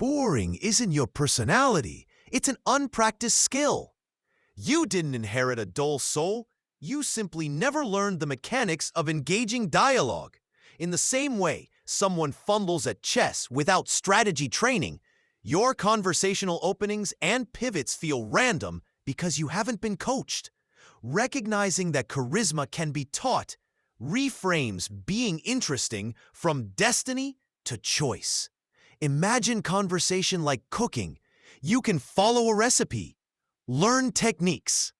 Boring isn't your personality. It's an unpracticed skill. You didn't inherit a dull soul. You simply never learned the mechanics of engaging dialogue. In the same way, someone fumbles at chess without strategy training. Your conversational openings and pivots feel random because you haven't been coached. Recognizing that charisma can be taught reframes being interesting from destiny to choice. Imagine conversation like cooking. You can follow a recipe, learn techniques,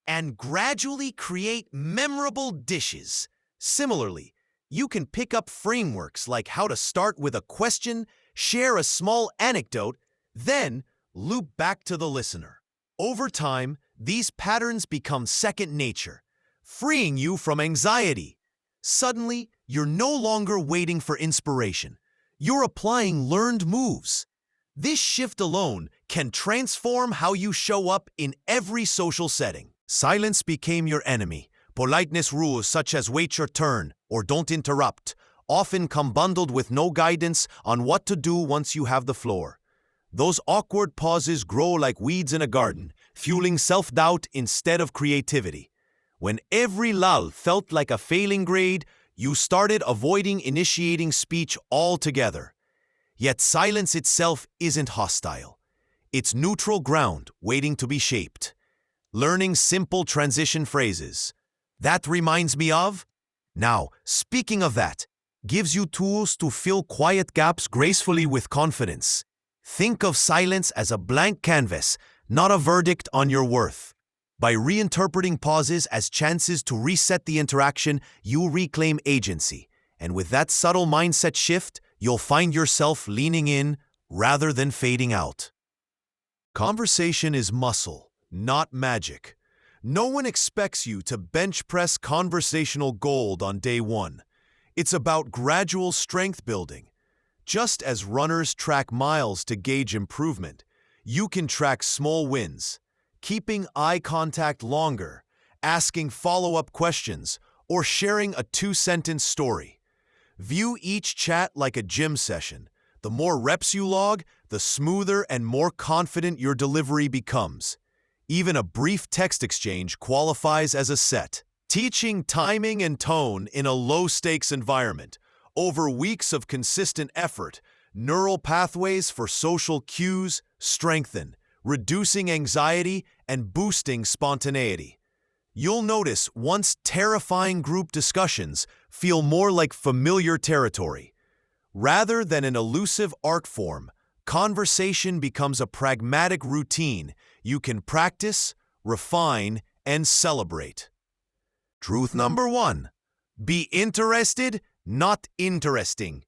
and gradually create memorable dishes. Similarly, you can pick up frameworks like how to start with a question, share a small anecdote, then loop back to the listener. Over time, these patterns become second nature, freeing you from anxiety. Suddenly, you're no longer waiting for inspiration. You're applying learned moves. This shift alone can transform how you show up in every social setting. Silence became your enemy. Politeness rules such as wait your turn or don't interrupt often come bundled with no guidance on what to do once you have the floor. Those awkward pauses grow like weeds in a garden, fueling self-doubt instead of creativity. When every lull felt like a failing grade, you started avoiding initiating speech altogether. Yet silence itself isn't hostile. It's neutral ground waiting to be shaped. Learning simple transition phrases. That reminds me of. Now, speaking of that, gives you tools to fill quiet gaps gracefully with confidence. Think of silence as a blank canvas, not a verdict on your worth. By reinterpreting pauses as chances to reset the interaction, you reclaim agency. And with that subtle mindset shift, you'll find yourself leaning in rather than fading out. Conversation is muscle, not magic. No one expects you to bench press conversational gold on day one. It's about gradual strength building. Just as runners track miles to gauge improvement, you can track small wins, keeping eye contact longer, asking follow-up questions, or sharing a two-sentence story. View each chat like a gym session. The more reps you log, the smoother and more confident your delivery becomes. Even a brief text exchange qualifies as a set. Teaching timing and tone in a low-stakes environment. Over weeks of consistent effort, neural pathways for social cues strengthen, reducing anxiety and boosting spontaneity. You'll notice once terrifying group discussions feel more like familiar territory. Rather than an elusive art form, conversation becomes a pragmatic routine you can practice, refine, and celebrate. Truth number 1. Be interested, not interesting.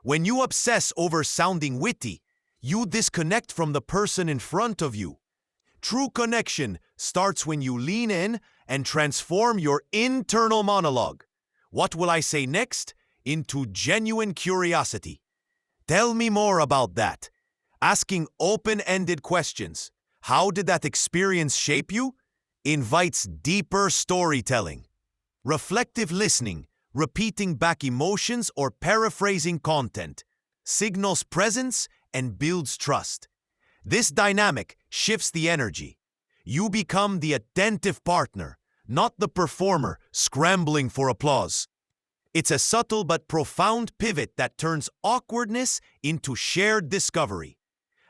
When you obsess over sounding witty, you disconnect from the person in front of you. True connection starts when you lean in and transform your internal monologue. What will I say next? Into genuine curiosity. Tell me more about that. Asking open-ended questions. How did that experience shape you? Invites deeper storytelling. Reflective listening, repeating back emotions or paraphrasing content, signals presence and builds trust. This dynamic shifts the energy. You become the attentive partner, not the performer scrambling for applause. It's a subtle but profound pivot that turns awkwardness into shared discovery.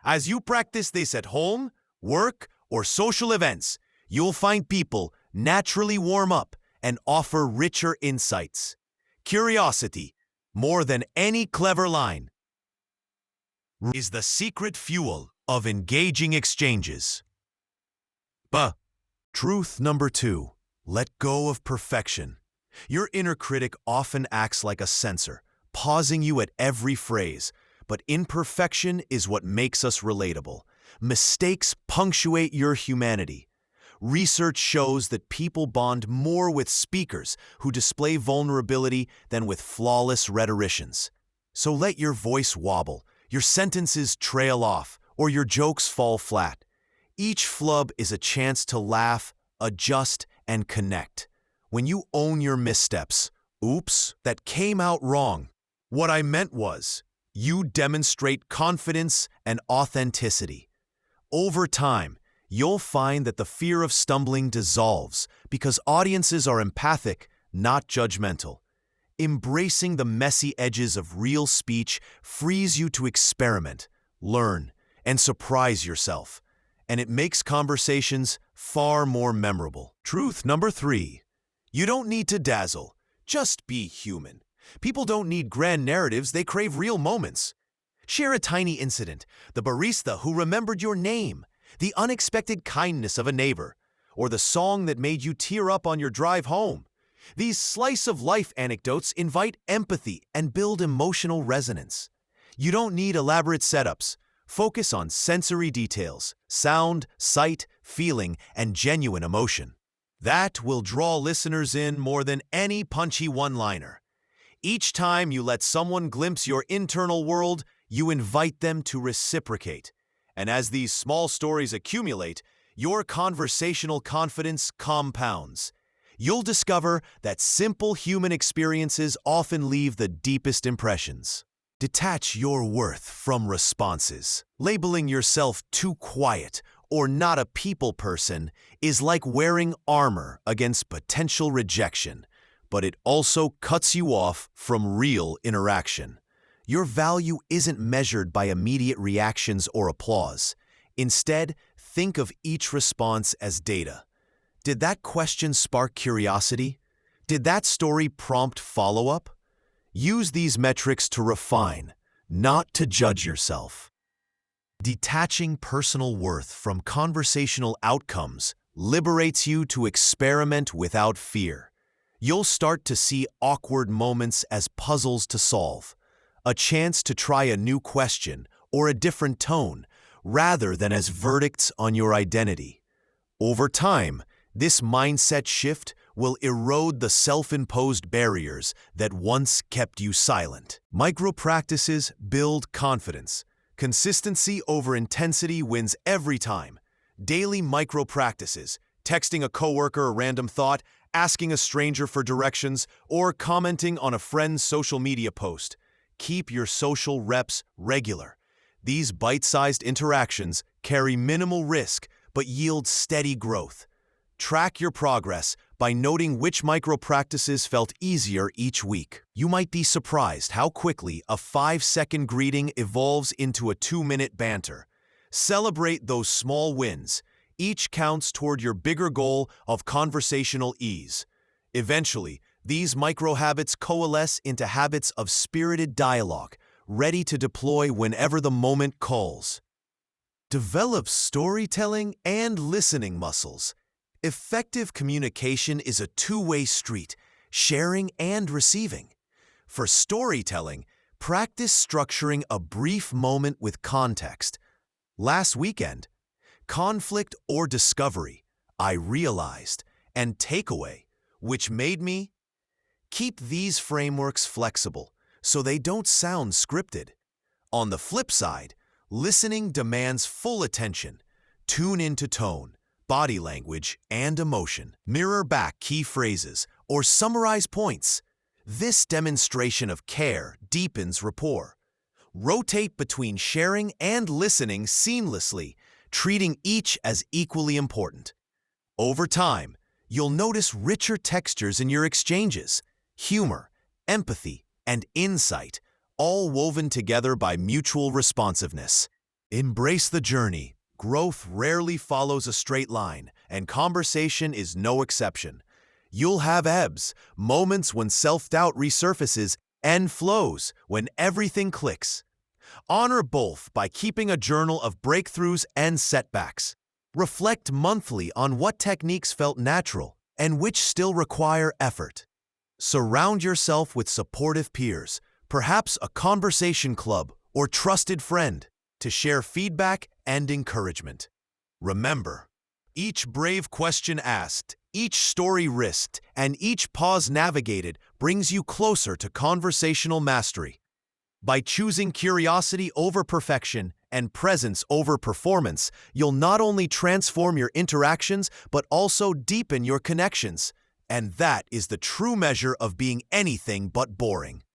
As you practice this at home, work, or social events, you'll find people naturally warm up and offer richer insights. Curiosity, more than any clever line, is the secret fuel of engaging exchanges. Truth number 2. Let go of perfection. Your inner critic often acts like a censor, pausing you at every phrase, but imperfection is what makes us relatable. Mistakes punctuate your humanity. Research shows that people bond more with speakers who display vulnerability than with flawless rhetoricians. So let your voice wobble, your sentences trail off, or your jokes fall flat. Each flub is a chance to laugh, adjust, and connect. When you own your missteps, oops, that came out wrong. What I meant was, You demonstrate confidence and authenticity. Over time, you'll find that the fear of stumbling dissolves because audiences are empathic, not judgmental. Embracing the messy edges of real speech frees you to experiment, learn, and surprise yourself, and it makes conversations far more memorable. Truth number 3. You don't need to dazzle, just be human. People don't need grand narratives, they crave real moments. Share a tiny incident, the barista who remembered your name, the unexpected kindness of a neighbor, or the song that made you tear up on your drive home. These slice-of-life anecdotes invite empathy and build emotional resonance. You don't need elaborate setups. Focus on sensory details, sound, sight, feeling, and genuine emotion. That will draw listeners in more than any punchy one-liner. Each time you let someone glimpse your internal world, you invite them to reciprocate. And as these small stories accumulate, your conversational confidence compounds. You'll discover that simple human experiences often leave the deepest impressions. Detach your worth from responses. Labeling yourself too quiet or not a people person is like wearing armor against potential rejection, but it also cuts you off from real interaction. Your value isn't measured by immediate reactions or applause. Instead, think of each response as data. Did that question spark curiosity? Did that story prompt follow-up? Use these metrics to refine, not to judge yourself. Detaching personal worth from conversational outcomes liberates you to experiment without fear. You'll start to see awkward moments as puzzles to solve, a chance to try a new question or a different tone, rather than as verdicts on your identity. Over time, this mindset shift will erode the self-imposed barriers that once kept you silent. Micro-practices build confidence. Consistency over intensity wins every time. Daily micro-practices, texting a coworker a random thought, asking a stranger for directions, or commenting on a friend's social media post. Keep your social reps regular. These bite-sized interactions carry minimal risk but yield steady growth. Track your progress by noting which micro-practices felt easier each week. You might be surprised how quickly a 5-second greeting evolves into a 2-minute banter. Celebrate those small wins. Each counts toward your bigger goal of conversational ease. Eventually, these micro-habits coalesce into habits of spirited dialogue, ready to deploy whenever the moment calls. Develop storytelling and listening muscles. Effective communication is a two-way street, sharing and receiving. For storytelling, practice structuring a brief moment with context. Last weekend, conflict or discovery, I realized, and takeaway, which made me. Keep these frameworks flexible so they don't sound scripted. On the flip side, listening demands full attention. Tune into tone, body language, and emotion. Mirror back key phrases or summarize points. This demonstration of care deepens rapport. Rotate between sharing and listening seamlessly, treating each as equally important. Over time, you'll notice richer textures in your exchanges, humor, empathy, and insight, all woven together by mutual responsiveness. Embrace the journey. Growth rarely follows a straight line, and conversation is no exception. You'll have ebbs, moments when self-doubt resurfaces, and flows when everything clicks. Honor both by keeping a journal of breakthroughs and setbacks. Reflect monthly on what techniques felt natural and which still require effort. Surround yourself with supportive peers, perhaps a conversation club or trusted friend, to share feedback and encouragement. Remember, each brave question asked, each story risked, and each pause navigated brings you closer to conversational mastery. By choosing curiosity over perfection and presence over performance, you'll not only transform your interactions but also deepen your connections. And that is the true measure of being anything but boring.